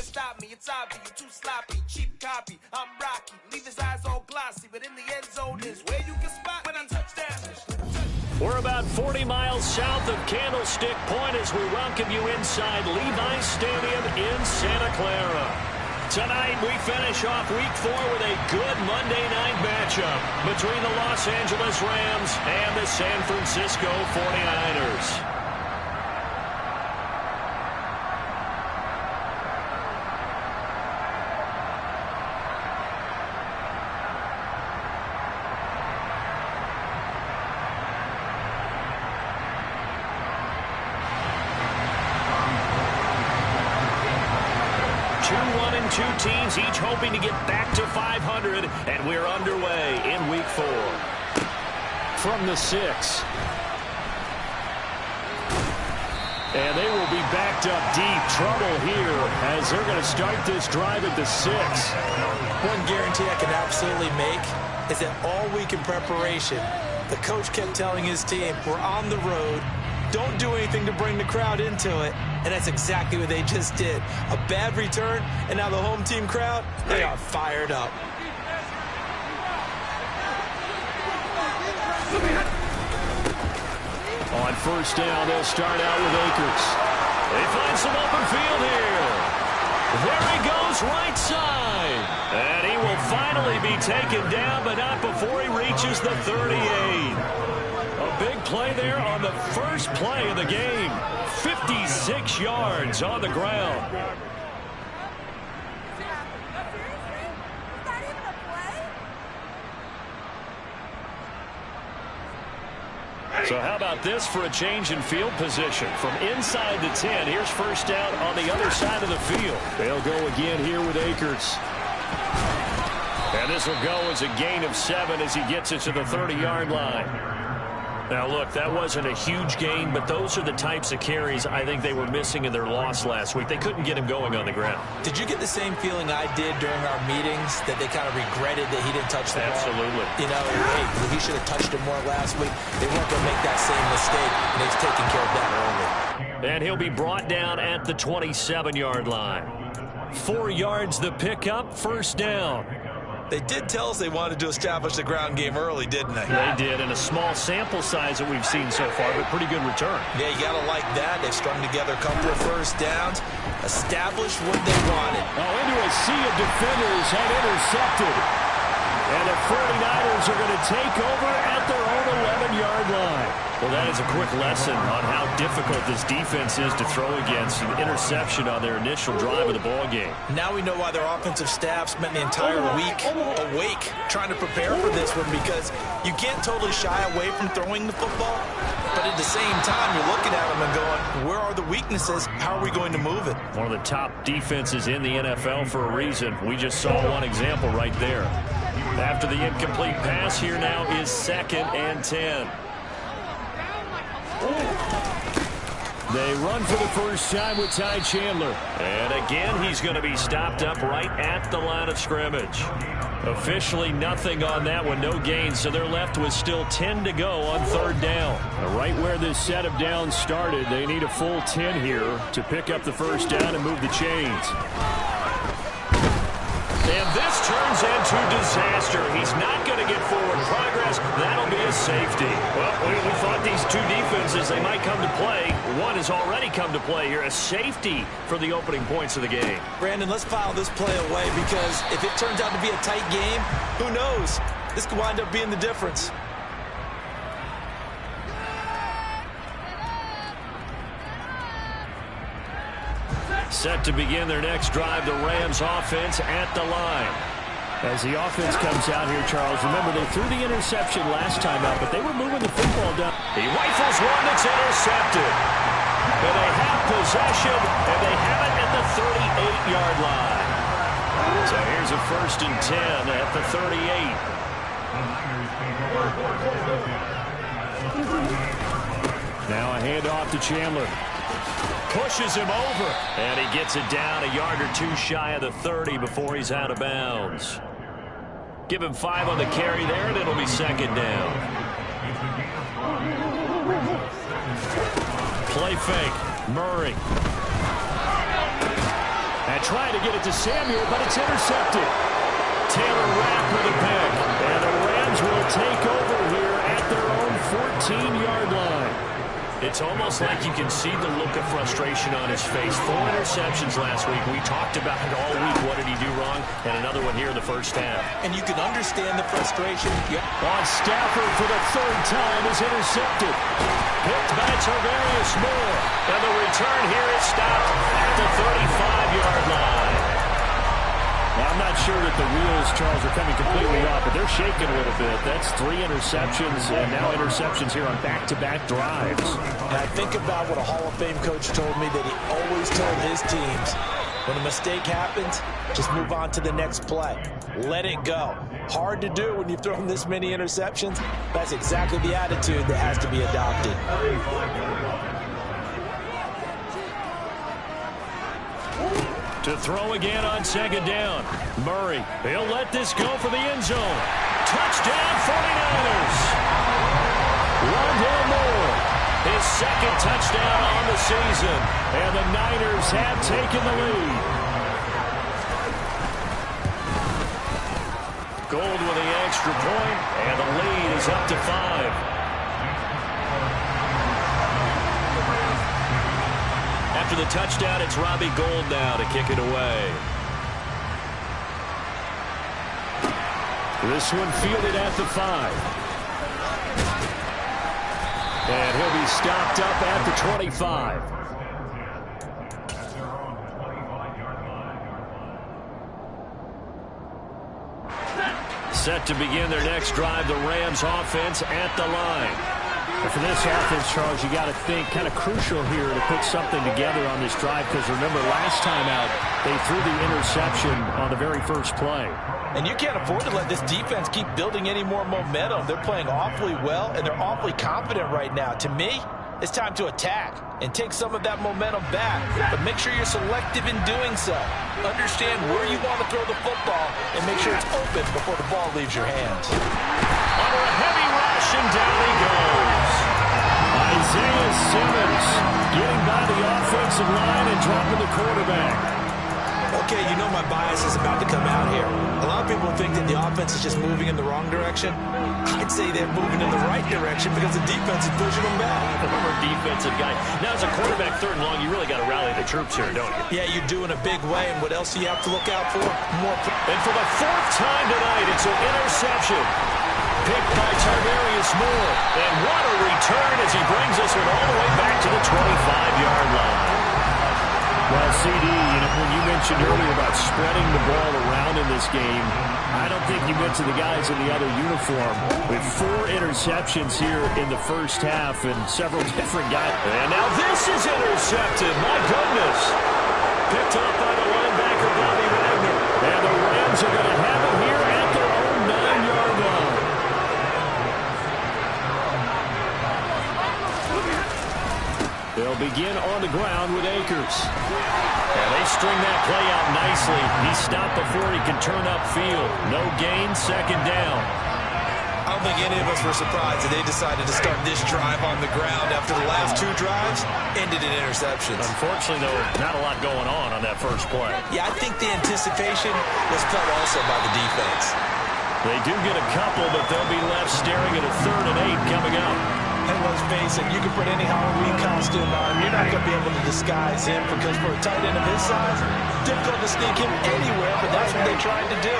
can stop me. It's obvious, you too sloppy, cheap copy. I'm Rocky, leave his eyes all glossy, but in the end zone is where you can spot when I touch down. We're about 40 miles south of Candlestick Point as we welcome you inside Levi's Stadium in Santa Clara. Tonight, we finish off Week 4 with a good Monday night matchup between the Los Angeles Rams and the San Francisco 49ers. Two teams each hoping to get back to 500, and we're underway in Week 4. From the 6. And they will be backed up deep. Trouble here as they're going to start this drive at the 6. One guarantee I can absolutely make is that all week in preparation, the coach kept telling his team, we're on the road. Don't do anything to bring the crowd into it. And that's exactly what they just did. A bad return, and now the home team crowd, they are fired up. On first down, they'll start out with Akers. They find some open field here. There he goes, right side. And he will finally be taken down, but not before he reaches the 38. A big play there on the first play of the game. 56 yards on the ground. So how about this for a change in field position? From inside the 10, here's first down on the other side of the field. They'll go again here with Akers. And this will go as a gain of 7 as he gets it to the 30-yard line. Now, look, that wasn't a huge gain, but those are the types of carries I think they were missing in their loss last week. They couldn't get him going on the ground. Did you get the same feeling I did during our meetings, that they kind of regretted that he didn't touch the ball? Absolutely. You know, hey, he should have touched it more last week. They weren't going to make that same mistake, and he's taking care of that early. And he'll be brought down at the 27-yard line. 4 yards the pickup, first down. They did tell us they wanted to establish the ground game early, didn't they? They did, and a small sample size that we've seen so far, but pretty good return. Yeah, you got to like that. They've strung together a couple of first downs, established what they wanted. Oh, into a sea of defenders and intercepted. And the 49ers are going to take over at their own 11-yard line. Well, that is a quick lesson on how difficult this defense is to throw against. An interception on their initial drive of the ball game. Now we know why their offensive staff spent the entire week awake trying to prepare for this one, because you can't totally shy away from throwing the football, but at the same time you're looking at them and going, where are the weaknesses? How are we going to move it? One of the top defenses in the NFL for a reason. We just saw one example right there. After the incomplete pass, here now is 2nd and 10. They run for the first time with Ty Chandler. And again, he's going to be stopped up right at the line of scrimmage. Officially nothing on that one, no gain, so they're left with still 10 to go on third down. Right where this set of downs started, they need a full 10 here to pick up the first down and move the chains. And this turns into disaster. He's not going to get forward progress. That'll be a safety. Well, we thought these two defenses, they might come to play. One has already come to play here. A safety for the opening points of the game. Brandon, let's file this play away, because if it turns out to be a tight game, who knows? This could wind up being the difference. Set to begin their next drive, the Rams offense at the line. As the offense comes out here, Charles, remember they threw the interception last time out, but they were moving the football down. He rifles one that's intercepted. And they have possession, and they have it at the 38-yard line. So here's a 1st and 10 at the 38. Now a handoff to Chandler. Pushes him over, and he gets it down a yard or two shy of the 30 before he's out of bounds. Give him 5 on the carry there, and it'll be 2nd down. Play fake. Murray. And trying to get it to Samuel, but it's intercepted. Taylor Rapp with a pick. And the Rams will take over here at their own 14-yard line. It's almost like you can see the look of frustration on his face. 4 interceptions last week. We talked about it all week. What did he do wrong? And another one here in the first half. And you can understand the frustration. On Stafford for the 3rd time is intercepted. Picked by Tarvarius Moore. And the return here is stopped at the 35-yard line. Well, I'm not sure that the wheels, Charles, are coming completely off, but they're shaking a little bit. That's 3 interceptions, and now interceptions here on back-to-back drives. And I think about what a Hall of Fame coach told me that he always told his teams, when a mistake happens, just move on to the next play. Let it go. Hard to do when you've thrown this many interceptions. That's exactly the attitude that has to be adopted. To throw again on 2nd down. Murray, he'll let this go for the end zone. Touchdown 49ers. Rondale Moore, his 2nd touchdown on the season. And the Niners have taken the lead. Gold with the extra point, and the lead is up to 5. After the touchdown, it's Robbie Gould now to kick it away. This one fielded at the 5. And he'll be stopped up at the 25. Set to begin their next drive, the Rams offense at the line. For this offense, Charles, you got to think kind of crucial here to put something together on this drive, because remember, last time out, they threw the interception on the very first play. And you can't afford to let this defense keep building any more momentum. They're playing awfully well, and they're awfully confident right now. To me, it's time to attack and take some of that momentum back, but make sure you're selective in doing so. Understand where you want to throw the football and make sure it's open before the ball leaves your hands. Under a heavy rush, and down he goes. Isaiah Simmons getting by the offensive line and dropping the quarterback. Okay, you know my bias is about to come out here. A lot of people think that the offense is just moving in the wrong direction. I'd say they're moving in the right direction because the defense is pushing them back. Remember, defensive guy. Now, as a quarterback 3rd and long, you really got to rally the troops here, don't you? Yeah, you do in a big way, and what else do you have to look out for? More. And for the 4th time tonight, it's an interception. Picked by Tarvarius Moore. And what a return as he brings us all the way back to the 25-yard line. Well, CD, when you mentioned earlier about spreading the ball around in this game, I don't think you mentioned the guys in the other uniform. With 4 interceptions here in the first half and several different guys. And now this is intercepted. My goodness. Picked up by the linebacker, Bobby Wagner. And the Rams are going to have it here at their own 9-yard line. They'll begin on the ground with Akers. And they string that play out nicely. He's stopped before he can turn upfield. No gain, 2nd down. I don't think any of us were surprised that they decided to start this drive on the ground after the last 2 drives ended in interceptions. Unfortunately, though, not a lot going on that first play. Yeah, I think the anticipation was felt also by the defense. They do get a couple, but they'll be left staring at a 3rd and 8 coming up. And let's face it, you can put any Halloween costume on. You're not going to be able to disguise him, because for a tight end of his size, difficult to sneak him anywhere, but that's what they tried to do.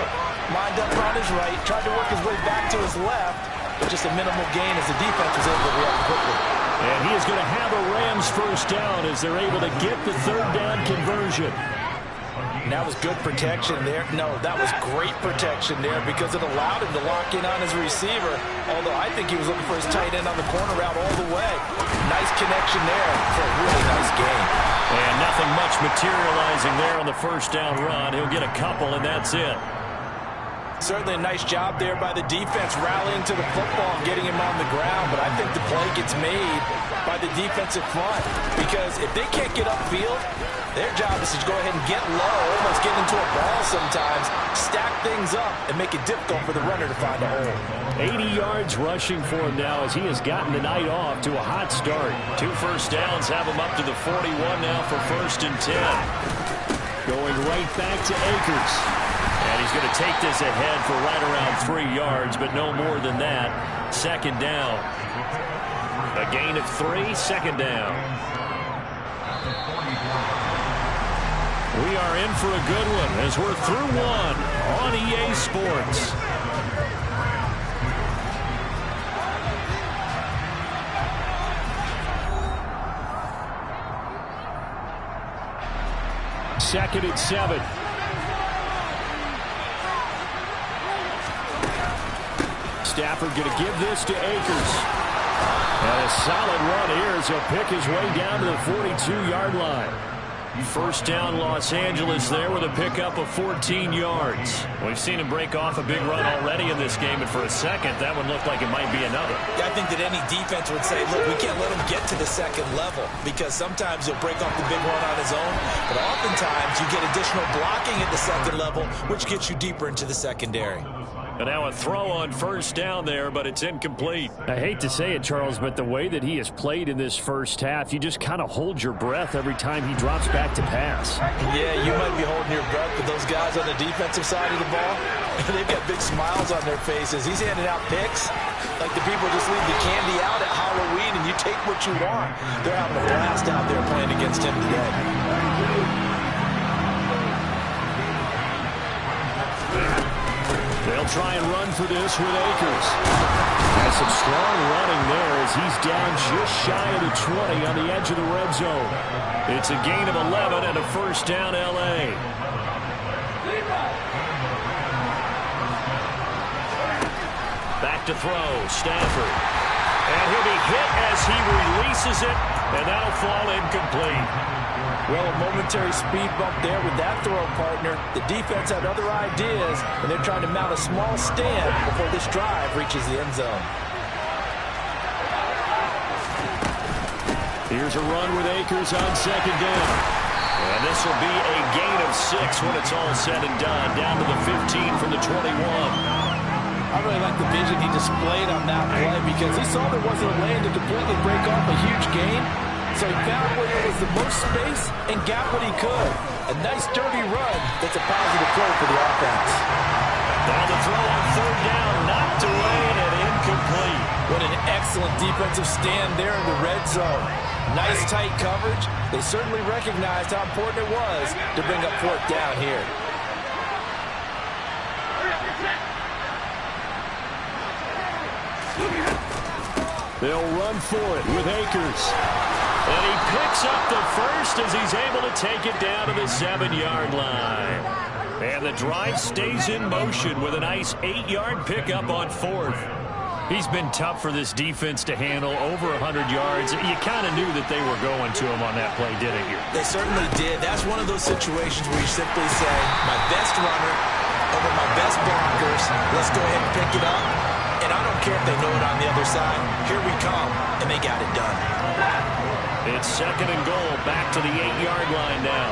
Lined up on his right, tried to work his way back to his left, but just a minimal gain as the defense was able to react quickly. And he is going to have a Rams 1st down as they're able to get the 3rd down conversion. And that was good protection there. No, that was great protection there because it allowed him to lock in on his receiver, although I think he was looking for his tight end on the corner route all the way. Nice connection there for a really nice game. And nothing much materializing there on the 1st down run. He'll get a couple, and that's it. Certainly a nice job there by the defense rallying to the football and getting him on the ground, but I think the play gets made by the defensive front, because if they can't get upfield, their job is to go ahead and get low, almost get into a ball sometimes, stack things up, and make it difficult for the runner to find a hole. 80 yards rushing for him now as he has gotten the night off to a hot start. 2 first downs have him up to the 41 now for 1st and 10. Going right back to Akers. And he's going to take this ahead for right around 3 yards, but no more than that. Second down. A gain of 3, second down. We are in for a good one as we're through one on EA Sports. Second and 7. Stafford going to give this to Akers. And a solid run here as he'll pick his way down to the 42-yard line. First down Los Angeles there with a pickup of 14 yards. We've seen him break off a big run already in this game, and for a second, that one looked like it might be another. Yeah, I think that any defense would say, look, we can't let him get to the second level because sometimes he'll break off the big run on his own, but oftentimes you get additional blocking at the second level, which gets you deeper into the secondary. And now a throw on first down there, but it's incomplete. I hate to say it, Charles, but the way that he has played in this first half, you just kind of hold your breath every time he drops back to pass. Yeah, you might be holding your breath, but those guys on the defensive side of the ball, they've got big smiles on their faces. He's handing out picks like the people just leave the candy out at Halloween and you take what you want. They're having a blast out there playing against him today. They'll try and run for this with Akers. Has some strong running there as he's down just shy of the 20 on the edge of the red zone. It's a gain of 11 and a first down L.A. Back to throw, Stafford. And he'll be hit as he releases it, and that'll fall incomplete. Well, a momentary speed bump there with that throw, partner. The defense had other ideas, and they're trying to mount a small stand before this drive reaches the end zone. Here's a run with Akers on second down. And this will be a gain of 6 when it's all said and done, down to the 15 from the 21. I really like the vision he displayed on that play because he saw there wasn't a lane to completely break off a huge gain. So he found where there was the most space and got what he could. A nice dirty run that's a positive play for the offense. Now the throw on third down, knocked away and incomplete. What an excellent defensive stand there in the red zone. Nice tight coverage. They certainly recognized how important it was to bring up fourth down here. They'll run for it with Akers. And he picks up the first as he's able to take it down to the 7-yard line. And the drive stays in motion with a nice 8-yard pickup on fourth. He's been tough for this defense to handle, over 100 yards. You kind of knew that they were going to him on that play, didn't you? They certainly did. That's one of those situations where you simply say, my best runner over my best blockers. Let's go ahead and pick it up. And I don't care if they know it on the other side. Here we come, and they got it done. It's second and goal, back to the 8-yard line now.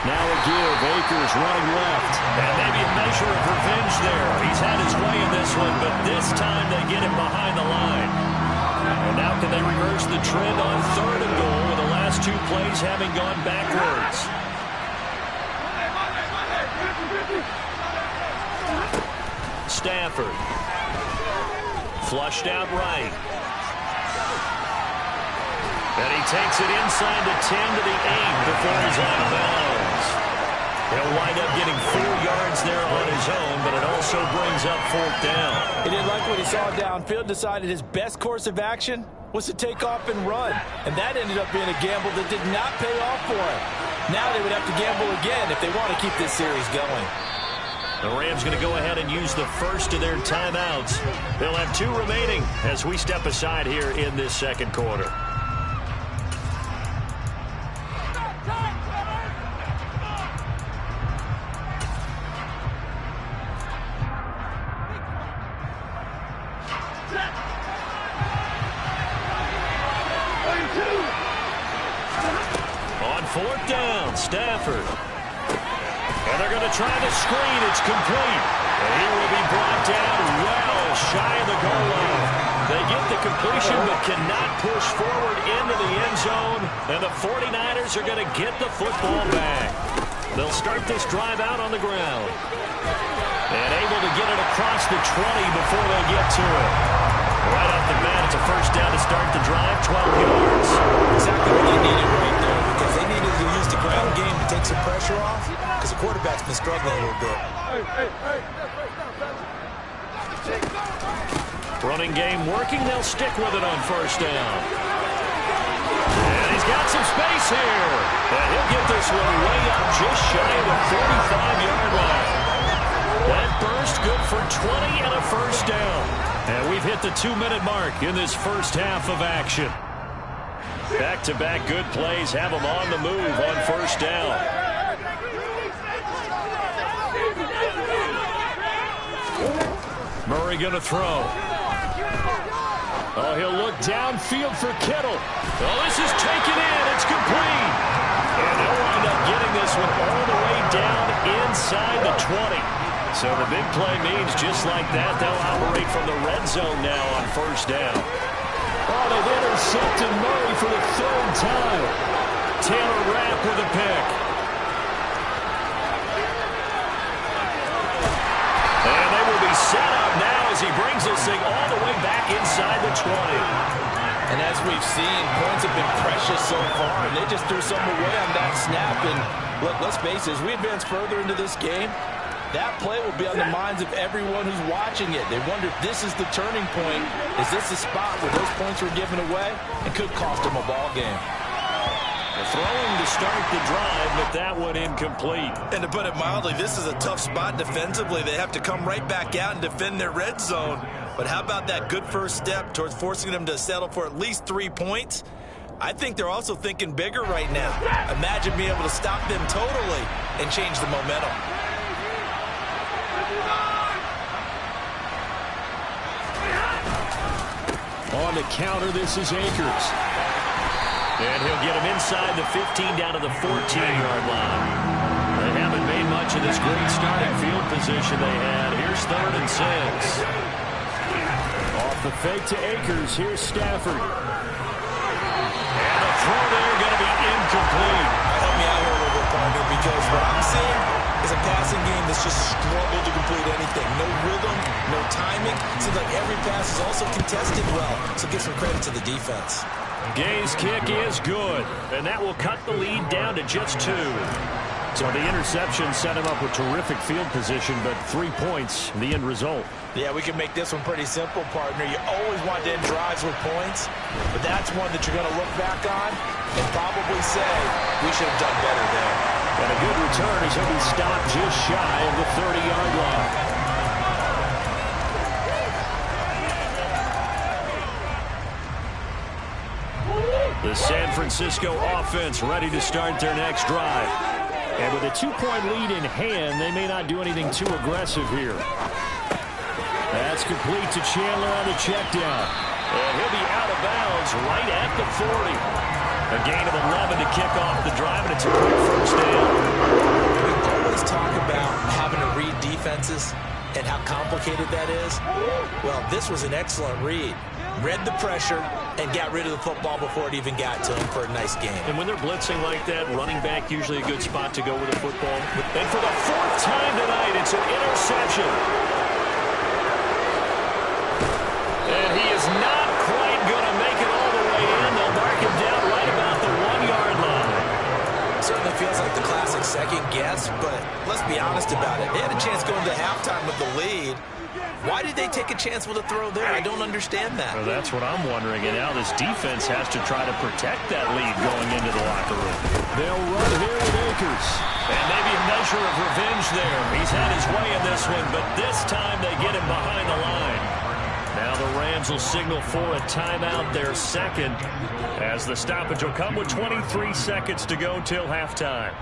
Now a give, Akers running left. And maybe a measure of revenge there. He's had his way in this one, but this time they get him behind the line. And now can they reverse the trend on third and goal with the last 2 plays having gone backwards? Stafford. Flushed out right. And he takes it inside the 10 to the 8 before he's out of bounds. He'll wind up getting 4 yards there on his own, but it also brings up fourth down. He didn't like what he saw downfield, decided his best course of action was to take off and run. And that ended up being a gamble that did not pay off for him. Now they would have to gamble again if they want to keep this series going. The Rams going to go ahead and use the first of their timeouts. They'll have 2 remaining as we step aside here in this second quarter. On fourth down, Stafford. And they're going to try the screen. It's complete. And he will be brought down well shy of the goal line. They get the completion but cannot push forward into the end zone. And the 49ers are going to get the football back. They'll start this drive out on the ground. And able to get it across the 20 before they get to it. Right off the bat, it's a first down to start the drive, 12 yards. Exactly what they needed right there, because they needed to use the ground game to take some pressure off, because the quarterback's been struggling a little bit. Running game working. They'll stick with it on first down. And he's got some space here. And he'll get this one way up just shy of the 45-yard line. That burst good for 20 and a first down. And we've hit the 2-minute mark in this first half of action. Back-to-back good plays have them on the move on first down. Murray going to throw. Oh, he'll look downfield for Kittle. Oh, this is taken in. It's complete. And he'll wind up getting this one all the way down inside the 20. So the big play means just like that, they'll operate from the red zone now on first down. Oh, they've intercepted Murray for the third time. Taylor Rapp with a pick. And they will be set up now as he brings this thing all the way back inside the 20. And as we've seen, points have been precious so far, and they just threw some away on that snap. And look, let's face it, as we advance further into this game, that play will be on the minds of everyone who's watching it. They wonder if this is the turning point. Is this the spot where those points were given away? It could cost them a ball game. Throwing to start the drive, but that one incomplete. And to put it mildly, this is a tough spot defensively. They have to come right back out and defend their red zone. But how about that good first step towards forcing them to settle for at least 3 points? I think they're also thinking bigger right now. Imagine being able to stop them totally and change the momentum. On the counter, this is Akers. And he'll get him inside the 15 down to the 14-yard line. They haven't made much of this great starting field position they had. Here's 3rd and 6. Off the fake to Akers. Here's Stafford. And the throw there going to be incomplete. Help me out here a little bit, partner, because what I'm seeing is a passing game that's just struggled to complete anything. No rhythm, no timing. Seems like every pass is also contested well. So give some credit to the defense. Gay's kick is good, and that will cut the lead down to just 2. So the interception set him up with terrific field position, but 3 points, the end result. Yeah, we can make this one pretty simple, partner. You always want to end drives with points, but that's one that you're going to look back on and probably say, we should have done better there. And a good return as he'll be stopped just shy of the 30-yard line. The San Francisco offense ready to start their next drive. And with a 2-point lead in hand, they may not do anything too aggressive here. That's complete to Chandler on the check down. And he'll be out of bounds right at the 40. A gain of 11 to kick off the drive, and it's a quick first down. We always talk about having to read defenses and how complicated that is. Well, this was an excellent read. Read the pressure and got rid of the football before it even got to him for a nice game. And when they're blitzing like that, running back usually a good spot to go with the football. And for the 4th time tonight, it's an interception. And he is not quite going to make it all the way in. They'll mark him down right about the 1-yard line. Certainly feels like the classic second guess, but let's be honest about it. They had a chance going to halftime with the lead. Why did they take a chance with a throw there? I don't understand that. Well, that's what I'm wondering. And now this defense has to try to protect that lead going into the locker room. They'll run here with Akers. And maybe a measure of revenge there. He's had his way in this one, but this time they get him behind the line. Now the Rams will signal for a timeout, their second, as the stoppage will come with 23 seconds to go till halftime.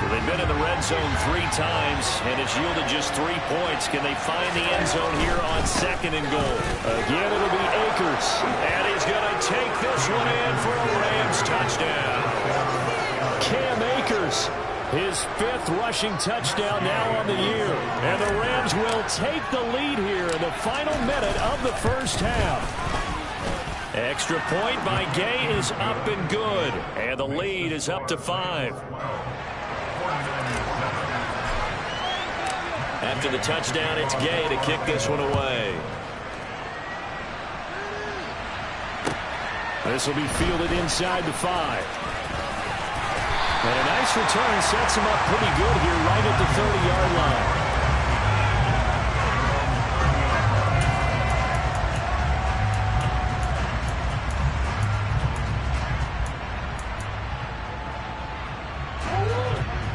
So they've been in the red zone 3 times, and it's yielded just 3 points. Can they find the end zone here on 2nd and goal? Again, it'll be Akers, and he's going to take this one in for a Rams touchdown. Cam Akers His 5th rushing touchdown now on the year. And the Rams will take the lead here in the final minute of the first half. Extra point by Gay is up and good. And the lead is up to 5. After the touchdown, it's Gay to kick this one away. This will be fielded inside the 5. And a nice return sets him up pretty good here right at the 30-yard line.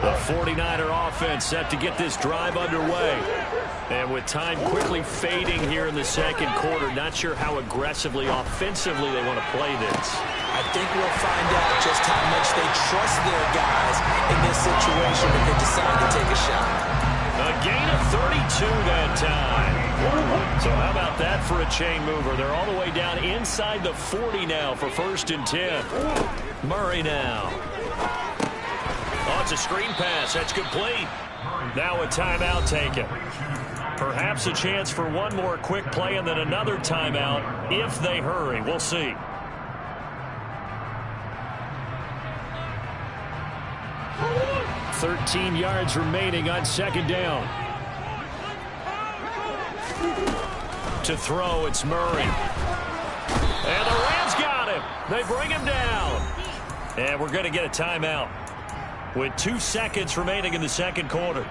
The 49er offense set to get this drive underway. And with time quickly fading here in the second quarter, not sure how aggressively, offensively they want to play this. I think we'll find out just how much they trust their guys in this situation if they decide to take a shot. A gain of 32 that time. So how about that for a chain mover? They're all the way down inside the 40 now for 1st and 10. Murray now. Oh, it's a screen pass. That's complete. Now a timeout taken. Perhaps a chance for one more quick play and then another timeout if they hurry. We'll see. $13 yards remaining on 2nd down. To throw, it's Murray. And the Rams got him. They bring him down. And we're going to get a timeout with 2 seconds remaining in the second quarter.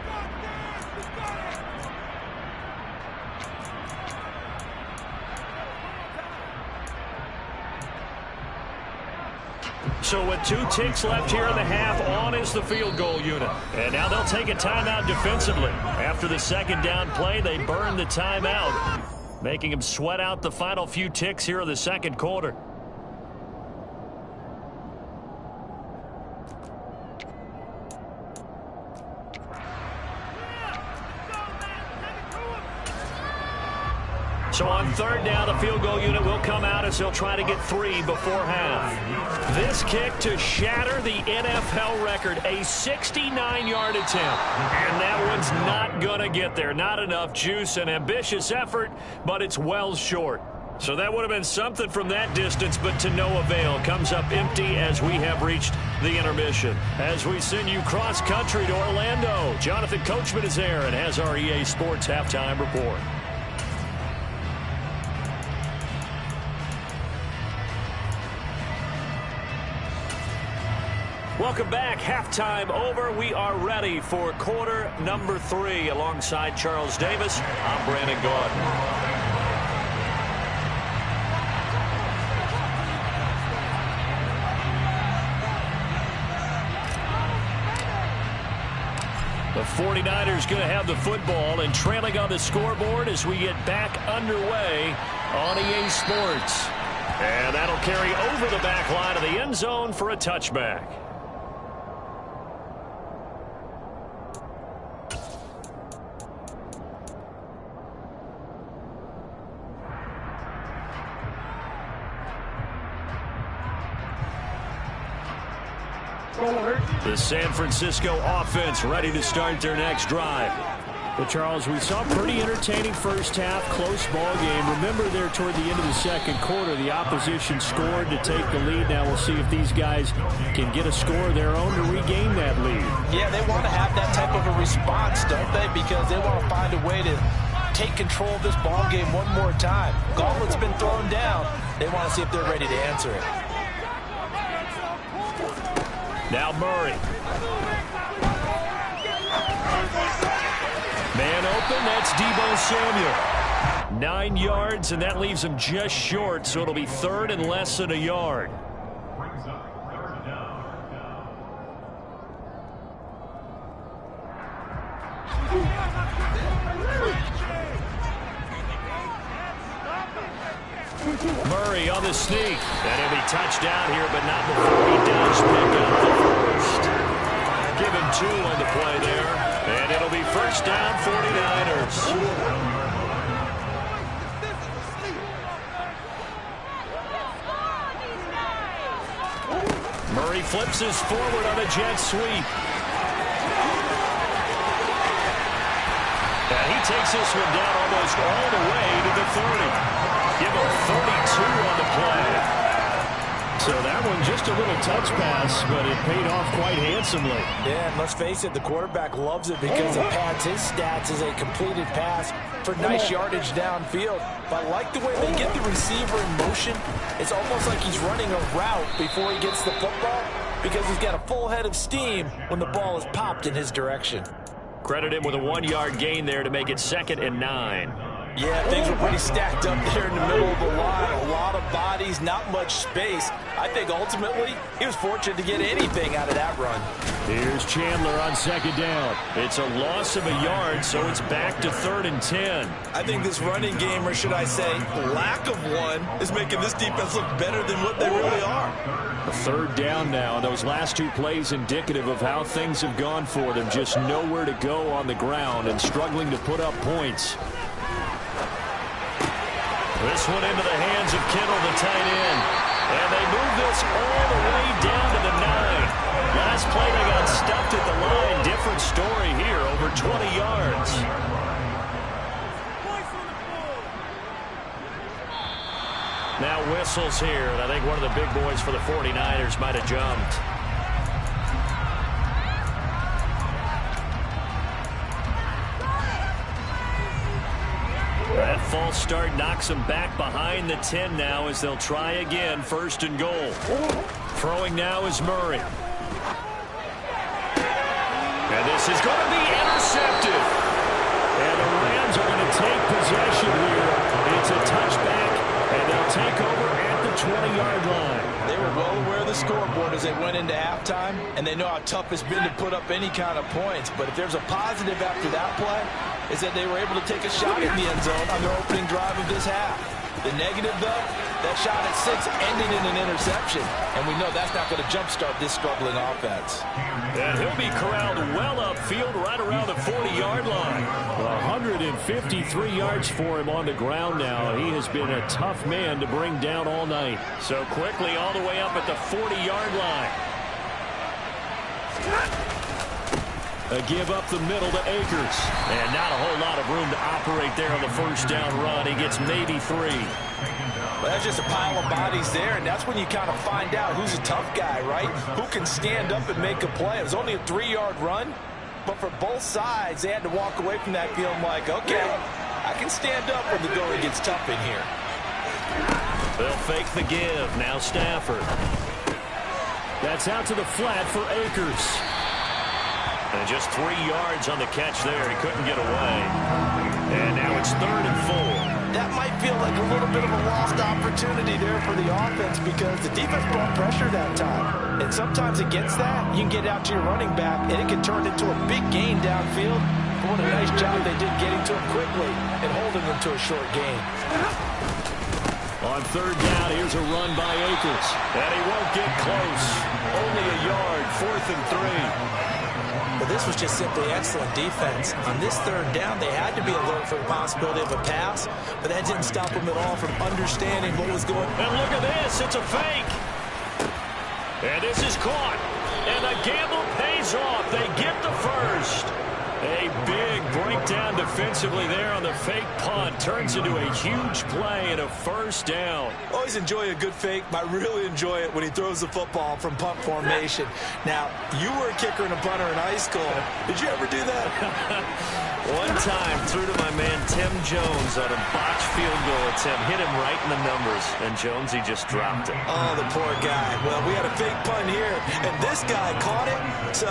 So with 2 ticks left here in the half, on is the field goal unit. And now they'll take a timeout defensively. After the 2nd down play, they burn the timeout, making them sweat out the final few ticks here in the second quarter. So on 3rd down, the field goal unit will come out as they'll try to get 3 before half. This kick to shatter the NFL record, a 69-yard attempt. And that one's not going to get there. Not enough juice, an ambitious effort, but it's well short. So that would have been something from that distance, but to no avail. Comes up empty as we have reached the intermission. As we send you cross-country to Orlando, Jonathan Coachman is there and has our EA Sports Halftime Report. Welcome back. Halftime over. We are ready for quarter number 3. Alongside Charles Davis, I'm Brandon Gaudin. The 49ers going to have the football and trailing on the scoreboard as we get back underway on EA Sports. And that'll carry over the back line of the end zone for a touchback. The San Francisco offense ready to start their next drive. Well, Charles, we saw a pretty entertaining first half, close ball game. Remember there toward the end of the second quarter, the opposition scored to take the lead. Now we'll see if these guys can get a score of their own to regain that lead. Yeah, they want to have that type of a response, don't they? Because they want to find a way to take control of this ball game one more time. Gauntlet's been thrown down. They want to see if they're ready to answer it. Now Murray. Man open, that's Deebo Samuel. 9 yards, and that leaves him just short, so it'll be 3rd and less than a yard. Murray on the sneak. And he'll be touched down here, but not before he does pick up the first. Give him 2 on the play there. And it'll be first down, 49ers. Murray flips us forward on a jet sweep. takes this one down almost all the way to the 30. Give him 32 on the play. So that one just a little touch pass, but it paid off quite handsomely. Yeah, and let's face it, the quarterback loves it because it pads his stats as a completed pass for nice yardage downfield. But I like the way they get the receiver in motion. It's almost like he's running a route before he gets the football because he's got a full head of steam when the ball is popped in his direction. Credit him with a 1-yard gain there to make it 2nd and 9. Yeah, things were pretty stacked up there in the middle of the line. A lot of bodies, not much space. I think ultimately he was fortunate to get anything out of that run. Here's Chandler on 2nd down. It's a loss of a yard, so it's back to 3rd and 10. I think this running game, or should I say lack of one, is making this defense look better than what they really are. A 3rd down now. Those last 2 plays indicative of how things have gone for them. Just nowhere to go on the ground and struggling to put up points. This one into the hands of Kittle, the tight end. And they move this all the way down to the 9. Last play they got stuffed at the line. Different story here, over 20 yards. Now whistles here, and I think one of the big boys for the 49ers might have jumped. That false start knocks them back behind the 10 now as they'll try again. 1st and goal. Throwing now is Murray. And this is going to be intercepted. And the Rams are going to take possession here. It's a touchback, and they'll take over at the 20-yard line. They were well aware of the scoreboard as they went into halftime, and they know how tough it's been to put up any kind of points. But if there's a positive after that play, is that they were able to take a shot in the end zone on their opening drive of this half. The negative, though, that shot at 6 ended in an interception, and we know that's not going to jumpstart this struggling offense. And he'll be corralled well upfield right around the 40-yard line. 153 yards for him on the ground now. He has been a tough man to bring down all night. So quickly all the way up at the 40-yard line. A give up the middle to Akers. And not a whole lot of room to operate there on the 1st down run. He gets maybe 3. Well, that's just a pile of bodies there, and that's when you kind of find out who's a tough guy, right? Who can stand up and make a play. It was only a 3-yard run, but for both sides, they had to walk away from that feeling like, okay, I can stand up when the going gets tough in here. They'll fake the give. Now Stafford. That's out to the flat for Akers. And just 3 yards on the catch there. He couldn't get away. And now it's 3rd and 4. That might feel like a little bit of a lost opportunity there for the offense because the defense brought pressure that time. And sometimes against that, you can get out to your running back, and it can turn into a big gain downfield. But what a nice job they did getting to him quickly and holding him to a short gain. On 3rd down, here's a run by Akers. And he won't get close. Only a yard, 4th and 3. But this was just simply excellent defense. On this 3rd down, they had to be alert for the possibility of a pass, but that didn't stop them at all from understanding what was going on. And look at this. It's a fake. And this is caught. And the gamble pays off. They get the 1st. A big breakdown defensively there on the fake punt. Turns into a huge play and a 1st down. Always enjoy a good fake, but I really enjoy it when he throws the football from punt formation. Now, you were a kicker and a punter in high school. Did you ever do that? One time, threw to my man Tim Jones on a botched field goal attempt. Hit him right in the numbers, and Jonesy just dropped it. Oh, the poor guy. Well, we had a fake punt here, and this guy caught it, so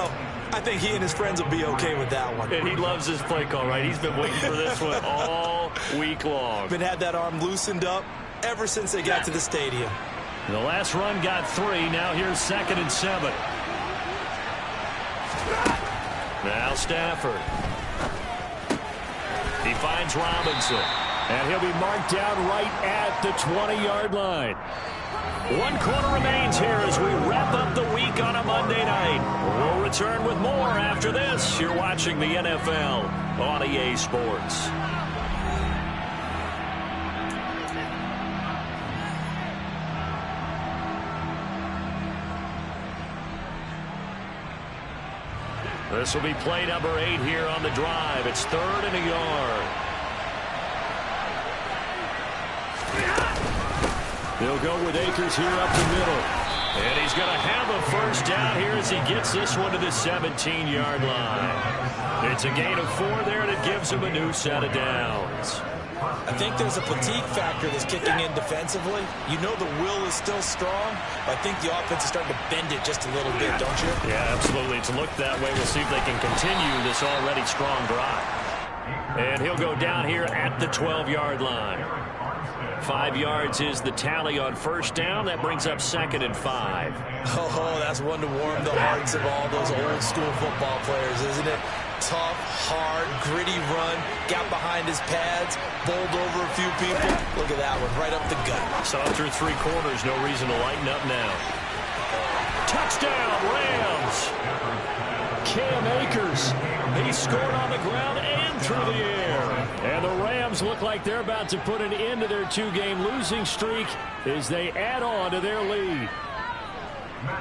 I think he and his friends will be okay with that one. And he loves his play call, right? He's been waiting for this one all week long. Been had that arm loosened up ever since they got to the stadium. The last run got 3. Now here's 2nd and 7. Now Stafford. He finds Robinson. And he'll be marked down right at the 20-yard line. 1 quarter remains here as we wrap up the week on a Monday night. We'll return with more after this. You're watching the NFL on EA Sports. This will be play number 8 here on the drive. It's 3rd and a yard. They'll go with Akers here up the middle. And he's going to have a first down here as he gets this one to the 17-yard line. It's a gain of 4 there, and it gives him a new set of downs. I think there's a fatigue factor that's kicking in defensively. You know the will is still strong, but I think the offense is starting to bend it just a little bit, don't you? Yeah, absolutely. It's looked that way. We'll see if they can continue this already strong drive. And he'll go down here at the 12-yard line. 5 yards is the tally on first down. That brings up 2nd and 5. Oh, that's one to warm the hearts of all those old-school football players, isn't it? Tough, hard, gritty run, got behind his pads, bowled over a few people. Look at that one, right up the gut. So through 3 quarters, no reason to lighten up now. Touchdown, Rams! Cam Akers, he scored on the ground and through the air. And the Rams look like they're about to put an end to their 2-game losing streak as they add on to their lead.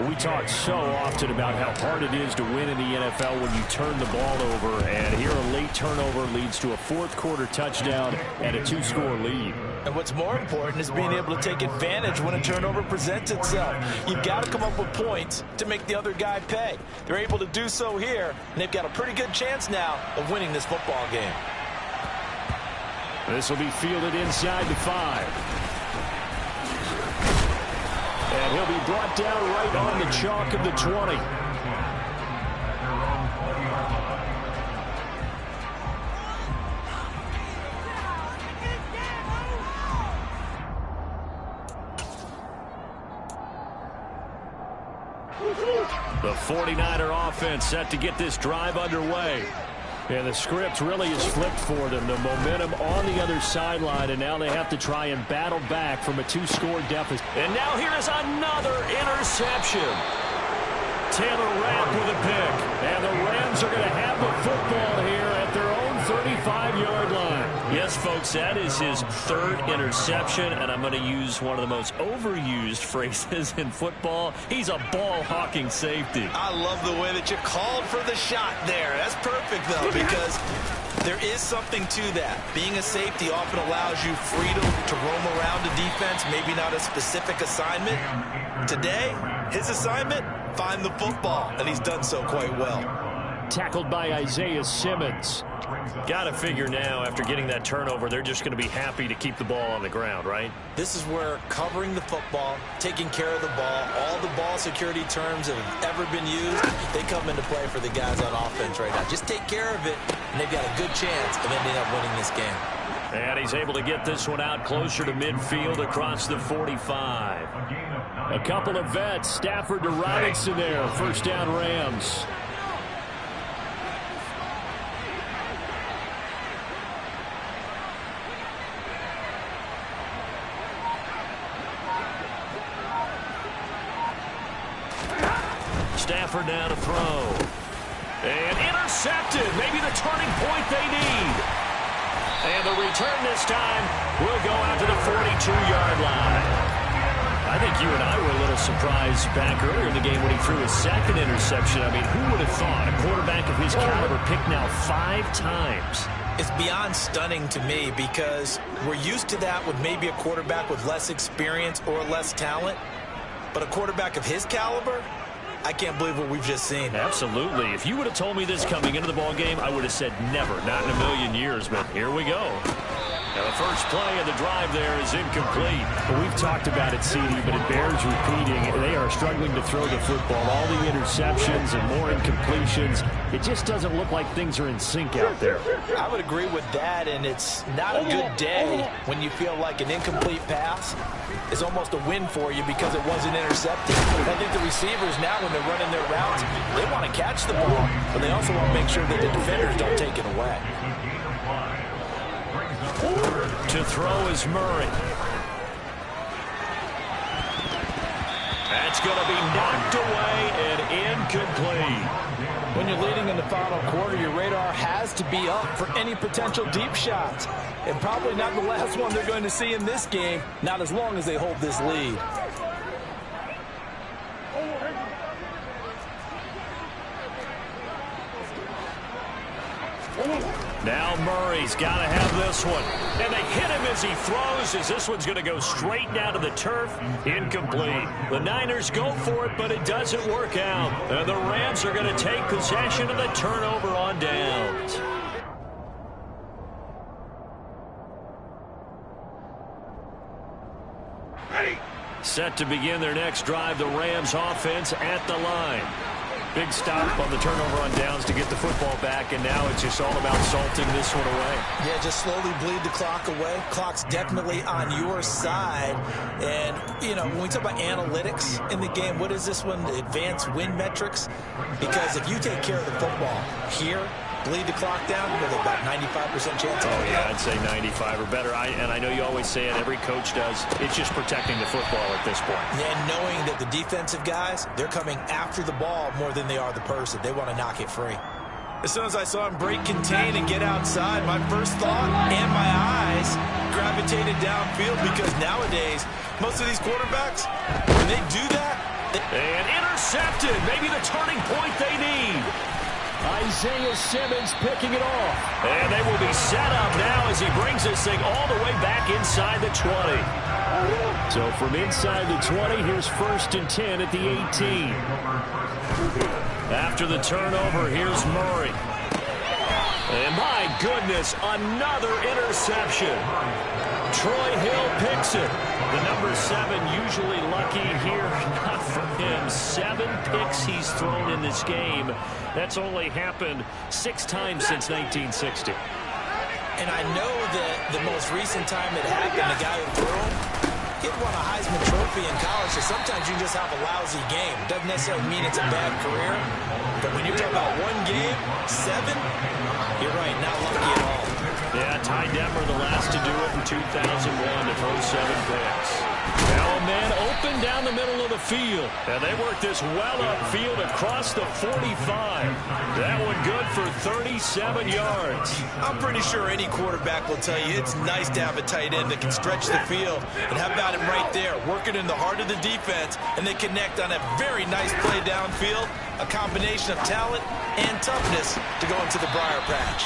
We talk so often about how hard it is to win in the NFL when you turn the ball over, and here a late turnover leads to a 4th-quarter touchdown and a 2-score lead. And what's more important is being able to take advantage when a turnover presents itself. You've got to come up with points to make the other guy pay. They're able to do so here, and they've got a pretty good chance now of winning this football game. This will be fielded inside the 5. And he'll be brought down right on the chalk of the 20. The 49er offense set to get this drive underway. And the script really is flipped for them. The momentum on the other sideline, and now they have to try and battle back from a 2-score deficit. And now here is another interception. Taylor Rapp with a pick. And the Rams are going to have the football here at their own 35-yard line. Yes, folks, that is his 3rd interception, and I'm going to use one of the most overused phrases in football. He's a ball-hawking safety. I love the way that you called for the shot there. That's perfect, though, because there is something to that. Being a safety often allows you freedom to roam around a defense, maybe not a specific assignment. Today, his assignment, find the football, and he's done so quite well. Tackled by Isaiah Simmons. Got to figure now, after getting that turnover, they're just going to be happy to keep the ball on the ground, right? This is where covering the football, taking care of the ball, all the ball security terms that have ever been used, they come into play for the guys on offense right now. Just take care of it, and they've got a good chance of ending up winning this game. And he's able to get this one out closer to midfield across the 45. A couple of vets, Stafford to Robinson there. First down, Rams. Stafford now to throw. And intercepted. Maybe the turning point they need. And the return this time will go out to the 42-yard line. I think you and I were a little surprised back earlier in the game when he threw his 2nd interception. I mean, who would have thought a quarterback of his caliber picked now 5 times? It's beyond stunning to me because we're used to that with maybe a quarterback with less experience or less talent. But a quarterback of his caliber, I can't believe what we've just seen. Absolutely. If you would have told me this coming into the ball game, I would have said never, not in a million years, but here we go. Now the first play of the drive there is incomplete. Well, we've talked about it, CD, but it bears repeating. They are struggling to throw the football. All the interceptions and more incompletions. It just doesn't look like things are in sync out there. I would agree with that, and it's not a good day when you feel like an incomplete pass is almost a win for you because it wasn't intercepted. I think the receivers now, when they're running their routes, they want to catch the ball, but they also want to make sure that the defenders don't take it away. To throw is Murray. That's going to be knocked away and incomplete. When you're leading in the final quarter, your radar has to be up for any potential deep shots. And probably not the last one they're going to see in this game, not as long as they hold this lead. Now Murray's got to have this one. And they hit him as he throws, as this one's going to go straight down to the turf. Incomplete. The Niners go for it, but it doesn't work out. And the Rams are going to take possession of the turnover on downs. Set to begin their next drive, the Rams offense at the line. Big stop on the turnover on downs to get the football back, and now it's just all about salting this one away. Yeah, just slowly bleed the clock away. Clock's definitely on your side. And, you know, when we talk about analytics in the game, what is this one? The advanced win metrics? Because if you take care of the football here, bleed the clock down, with about 95% chance. Oh, yeah, I'd say 95 or better. And I know you always say it, every coach does. It's just protecting the football at this point. Yeah, and knowing that the defensive guys, they're coming after the ball more than they are the person. They want to knock it free. As soon as I saw him break contain and get outside, my first thought and my eyes gravitated downfield, because nowadays, most of these quarterbacks, when they do that... And intercepted. Maybe the turning point they need. Isaiah Simmons picking it off. And they will be set up now as he brings this thing all the way back inside the 20. So from inside the 20, here's 1st and 10 at the 18. After the turnover, here's Murray. And my goodness, another interception. Troy Hill picks it. The number 7 usually lucky here. Not for him. 7 picks he's thrown in this game. That's only happened 6 times since 1960. And I know that the most recent time it happened, the guy who threw him, he won a Heisman Trophy in college, so sometimes you just have a lousy game. Doesn't necessarily mean it's a bad career. But when you're talking about one game, 7, you're right, not lucky at all. Yeah, Ty Detmer, the last to do it in 2001 to throw 7 picks. Now a man open down the middle of the field. And they work this well upfield across the 45. That one good for 37 yards. I'm pretty sure any quarterback will tell you it's nice to have a tight end that can stretch the field. And how about him right there, working in the heart of the defense, and they connect on a very nice play downfield, a combination of talent and toughness to go into the briar patch.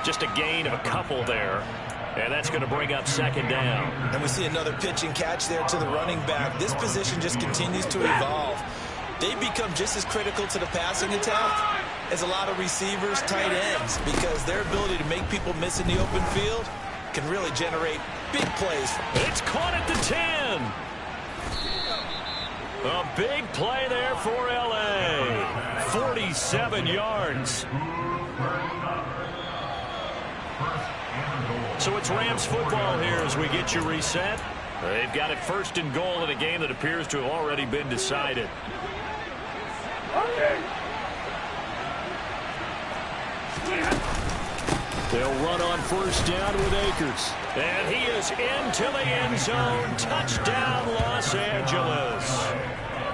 Just a gain of a couple there. And that's going to bring up 2nd down. And we see another pitch and catch there to the running back. This position just continues to evolve. They become just as critical to the passing attack as a lot of receivers, tight ends, because their ability to make people miss in the open field can really generate big plays. It's caught at the 10. A big play there for L.A. 47 yards. So it's Rams football here as we get you reset. They've got it 1st and goal in a game that appears to have already been decided. They'll run on 1st down with Akers. And he is into the end zone. Touchdown, Los Angeles.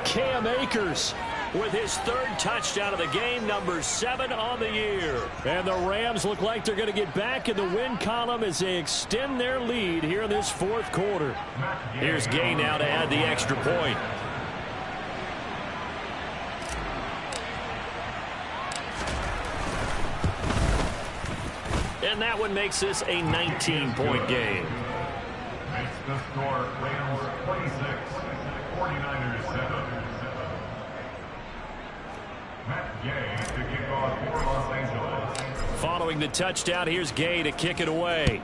Cam Akers with his 3rd touchdown of the game, number 7 on the year. And the Rams look like they're going to get back in the win column as they extend their lead here in this 4th quarter. Here's Gay now to add the extra point. And that one makes this a 19-point game. Makes the score Rams 26, 49ers 7. Matt Gay to kick off for Los Angeles. Following the touchdown, here's Gay to kick it away.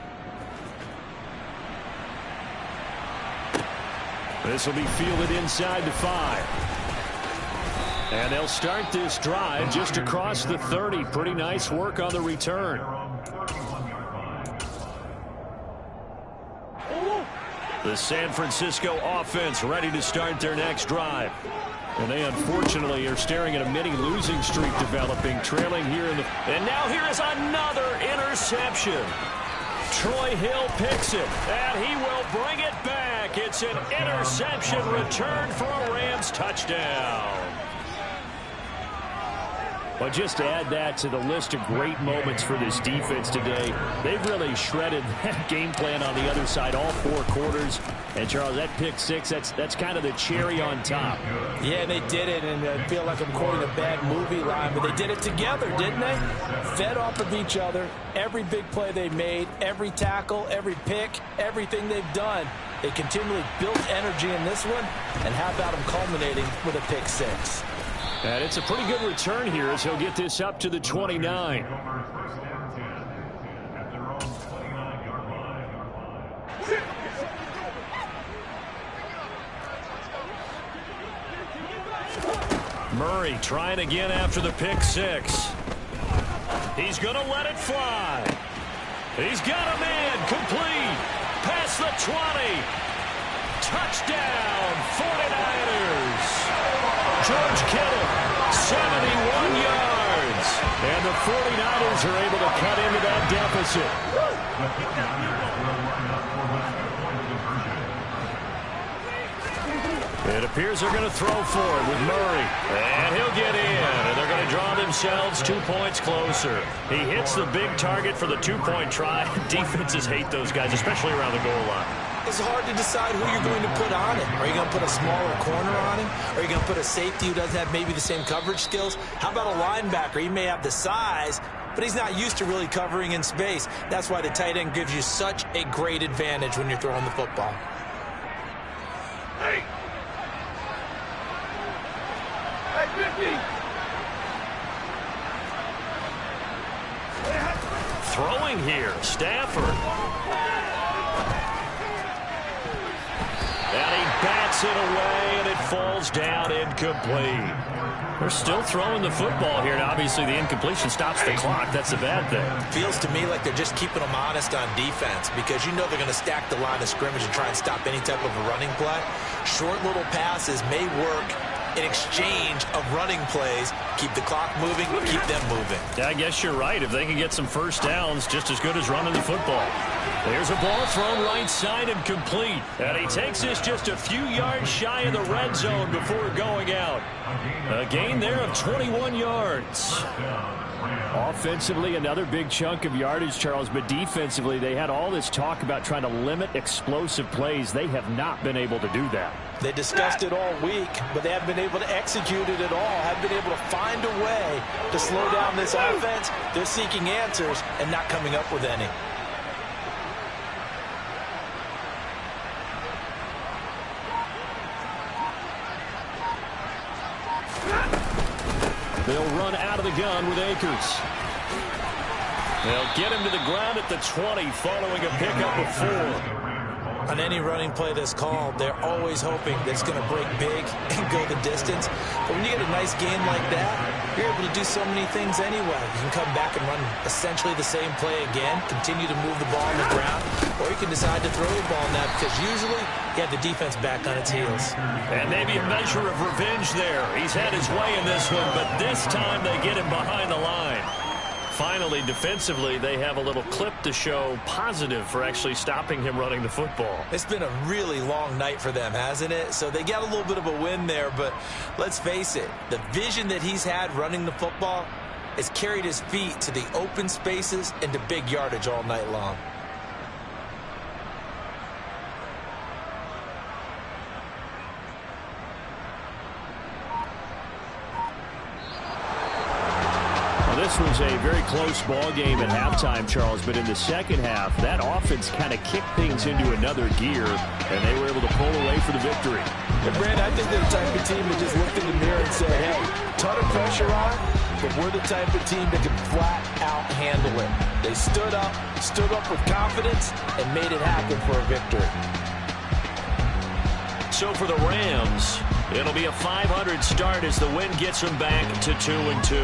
This will be fielded inside the 5. And they'll start this drive just across the 30. Pretty nice work on the return. The San Francisco offense ready to start their next drive. And they unfortunately are staring at a mini losing streak developing, trailing here in the... And now here is another interception. Troy Hill picks it, and he will bring it back. It's an interception return for a Rams touchdown. But just to add that to the list of great moments for this defense today, they've really shredded that game plan on the other side all 4 quarters. And, Charles, that pick 6, that's kind of the cherry on top. Yeah, they did it, and I feel like I'm quoting a bad movie line, but they did it together, didn't they? Fed off of each other, every big play they made, every tackle, every pick, everything they've done. They continually built energy in this one, and how about them culminating with a pick 6? And it's a pretty good return here as he'll get this up to the 29. Murray trying again after the pick 6. He's going to let it fly. He's got a man complete. Past the 20. Touchdown, 49ers. George Kittle, 71 yards. And the 49ers are able to cut into that deficit. It appears they're going to throw for it with Murray. And he'll get in. And they're going to draw themselves 2 points closer. He hits the big target for the 2-point try. Defenses hate those guys, especially around the goal line. It's hard to decide who you're going to put on it. Are you going to put a smaller corner on him? Are you going to put a safety who doesn't have maybe the same coverage skills? How about a linebacker? He may have the size, but he's not used to really covering in space. That's why the tight end gives you such a great advantage when you're throwing the football. Hey! Hey, 50! Throwing here, Stafford. And he bats it away, and it falls down incomplete. They're still throwing the football here, and obviously the incompletion stops the clock. That's a bad thing. Feels to me like they're just keeping them honest on defense because you know they're going to stack the line of scrimmage and try and stop any type of a running play. Short little passes may work in exchange of running plays. Keep the clock moving, keep them moving. Yeah, I guess you're right. If they can get some first downs, just as good as running the football. There's a ball thrown right side and complete. And he takes this just a few yards shy of the red zone before going out. A gain there of 21 yards. Offensively, another big chunk of yardage, Charles, but defensively, they had all this talk about trying to limit explosive plays. They have not been able to do that. They discussed it all week, but they haven't been able to execute it at all, haven't been able to find a way to slow down this offense. They're seeking answers and not coming up with any. They'll run out of the gun with Akers. They'll get him to the ground at the 20 following a pickup of 4. On any running play that's called, they're always hoping that it's going to break big and go the distance. But when you get a nice game like that, you're able to do so many things anyway. You can come back and run essentially the same play again, continue to move the ball on the ground, or you can decide to throw the ball now because usually you have the defense back on its heels. And maybe a measure of revenge there. He's had his way in this one, but this time they get him behind the line. Finally, defensively, they have a little clip to show positive for actually stopping him running the football. It's been a really long night for them, hasn't it? So they got a little bit of a win there, but let's face it, the vision that he's had running the football has carried his feet to the open spaces and to big yardage all night long. This was a very close ball game at halftime, Charles, but in the second half, that offense kind of kicked things into another gear, and they were able to pull away for the victory. And Brand, I think they're the type of team that just looked in the mirror and said, hey, ton of pressure on, but we're the type of team that can flat out handle it. They stood up with confidence, and made it happen for a victory. So for the Rams, it'll be a 500 start as the win gets them back to 2-2.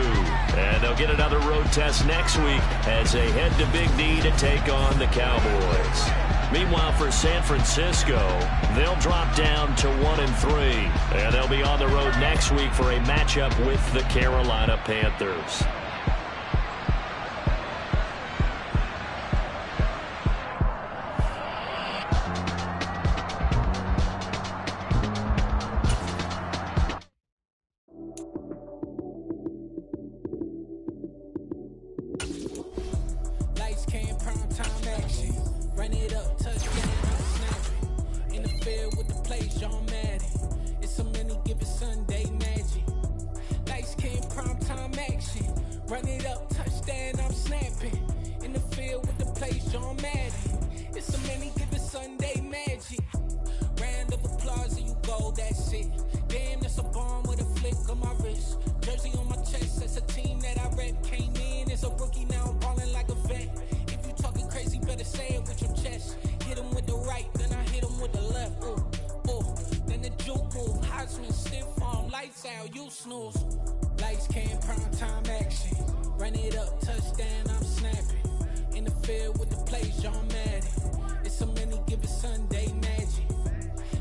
And they'll get another road test next week as they head to Big D to take on the Cowboys. Meanwhile, for San Francisco, they'll drop down to 1-3. And they'll be on the road next week for a matchup with the Carolina Panthers. plays, John Madden. It's a many given Sunday magic. Lights came primetime action. Run it up, touchdown, I'm snapping. In the field with the plays, John Madden. It's a many given Sunday magic. Round of applause and you go, that's it. Damn, that's a bomb with a flick on my wrist. Jersey on my chest, that's a team that I rep. Came in as a rookie, now I'm ballin' like a vet. If you talking crazy, better say it with your chest. Hit him with the right, then I hit him with the left. Ooh, ooh. Then the juke move, Heisman, stiff arm, lights out, you snooze. Lights came, primetime action. Run it up, touchdown, I'm snapping. In the field with the plays, John Madden. It's a many given Sunday magic.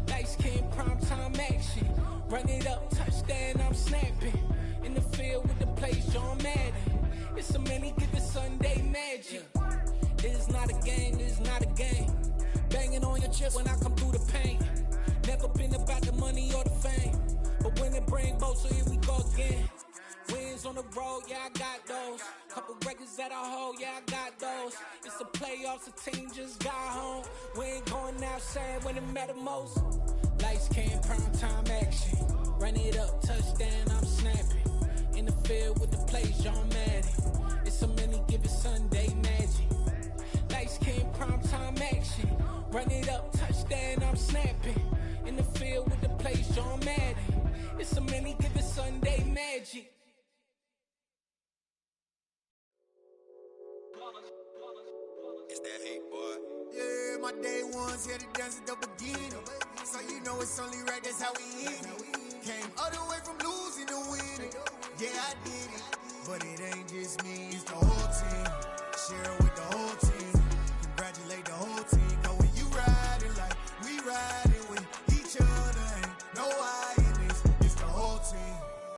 Lights came, primetime action. Run it up, touchdown, I'm snapping. In the field with the plays, John Madden. It's a many given Sunday magic. This is not a game, this is not a game. Banging on your chest when I come through the paint. Never been about the money or the fame. But when it bring both, so here we go again. Wins on the road, yeah, I got those. Couple records that I hold, yeah, I got those. It's the playoffs, the team just got home. We ain't going outside when it matter most. Lights came, primetime action. Run it up, touchdown, I'm snapping. In the field with the plays, John Madden. It's a many given Sunday magic. Lights came, primetime action. Run it up, touchdown, I'm snapping. In the field with the plays, John Madden. It's a many given Sunday magic. It's that hate, boy. Yeah, my day ones here to dance at the beginning. So you know it's only right, that's how we hit it. Came all the way from losing to winning. Yeah, I did it. But it ain't just me, it's the whole team. Share